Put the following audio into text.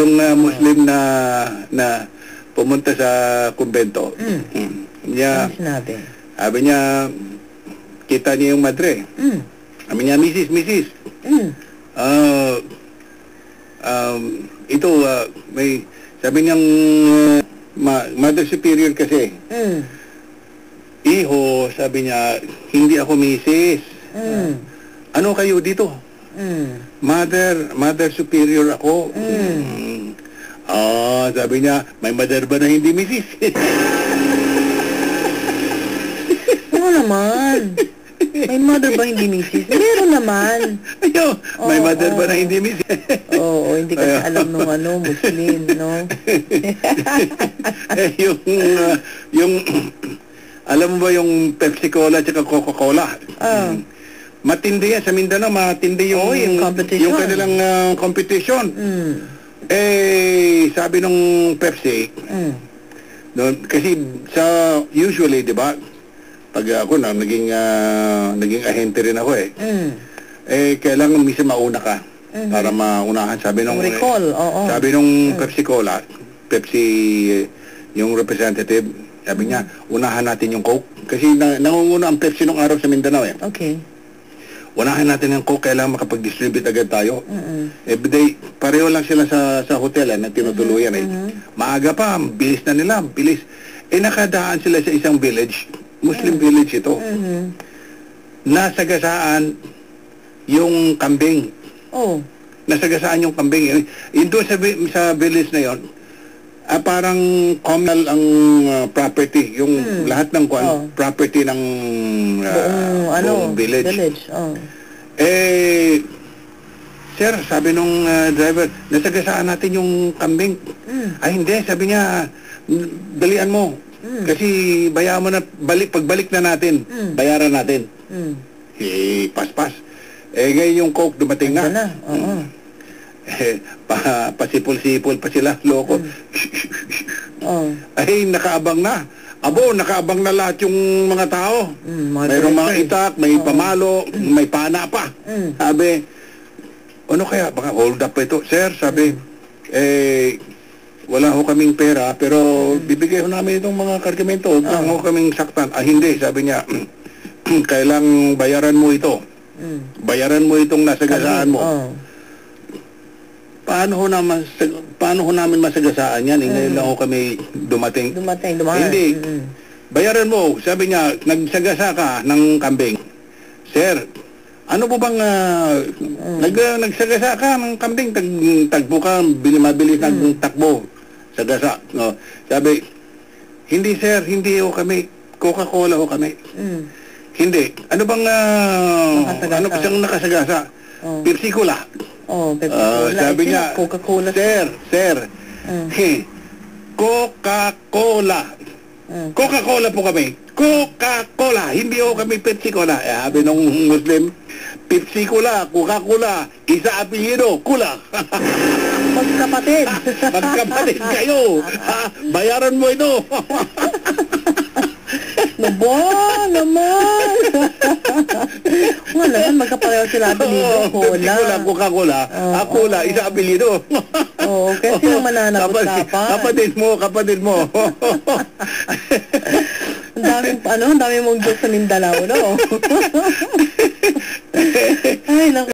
Yung Muslim na pumunta sa kumbento. Niya, Ano sinabi? sabi niya, kita niya yung madre. Sabi niya, Mrs. Ito, may, sabi niyang, Mother Superior kasi. Iho, sabi niya, hindi ako Mrs. Ano kayo dito? Mother Superior ako. Sabi niya, may mother ba na hindi Mrs.? Oo naman. May mother ba hindi Mrs.? Meron naman. Ayo, may mother ba na hindi Mrs.? Oo, hindi kasi alam nung Muslim, no? yung alam mo ba yung Pepsi Cola at Coca-Cola? Matindi yan sa Mindanao, matindi yung competition. Yung kanilang competition. Sabi nung Pepsi, kasi usually, di ba, pag ako naging ahente rin ako kailangan minsan mauna ka para maunahan. Sabi nung sabi nung Pepsi Cola, yung representative, sabi niya, unahan natin yung Coke. Kasi nangunguna ang Pepsi nung araw sa Mindanao Okay. Unahan natin yung Coke, kailangan makapag-distribute agad tayo. Everyday, pareho lang sila sa hotel na tinutuluyan Maaga pa, bilis na nila, bilis. Nakadaan sila sa isang village, Muslim village ito. Nasagasaan yung kambing. Nasagasaan yung kambing. Doon sa village na yon, parang communal ang property, yung lahat ng property ng buong village. Sir, sabi nung driver, nasagasaan natin yung kambing. Ay hindi, sabi niya, dalian mo. Kasi bayaran mo na, pagbalik na natin, bayaran natin. Paspas. Ngayon yung Coke dumating na. Pasipol-sipol pa sila, loko. Ay, nakaabang na. Nakaabang na lahat yung mga tao. Mayroong mga itak, may pamalo, may pana pa. Sabi, ano kaya? Baka hold up pa ito. Sir, sabi, wala ho kaming pera, pero bibigay ho namin itong mga kargamento. Huwag lang ho kaming saktan. Hindi, sabi niya, kailang bayaran mo ito. Bayaran mo itong nasagasaan mo. Paano ho namin masagasaan yan? Ngayon lang ho kami dumating. Hindi. Bayaran mo. Sabi niya, nagsagasa ka ng kambing. Sir, ano po bang nagsagasa ka ng kambing? Tagbo ka, mabilis ng takbo. Sagasa. No. Sabi, hindi sir, hindi ho kami. Coca-Cola ho kami. Hindi. Ano bang ano pa siyang nakasagasa? Pepsi Cola. Sabi niya, Coca-Cola. Sir, Coca-Cola. Coca-Cola po kami. Coca-Cola. Hindi ho kami Pepsi Cola. Sabi nung Muslim, Pepsi Cola, Coca-Cola, isa apelyido, Cola. Magkapatid. Magkapatid kayo. Bayaran mo ito. Naman. Wala naman, magkapareho sila apelido. Cola, Coca-Cola. Cola, isa apelido. Kasi yung mananagot dapat. Kapatid mo. Ang dami mong joke sa Mindanao, no? Ay, naku.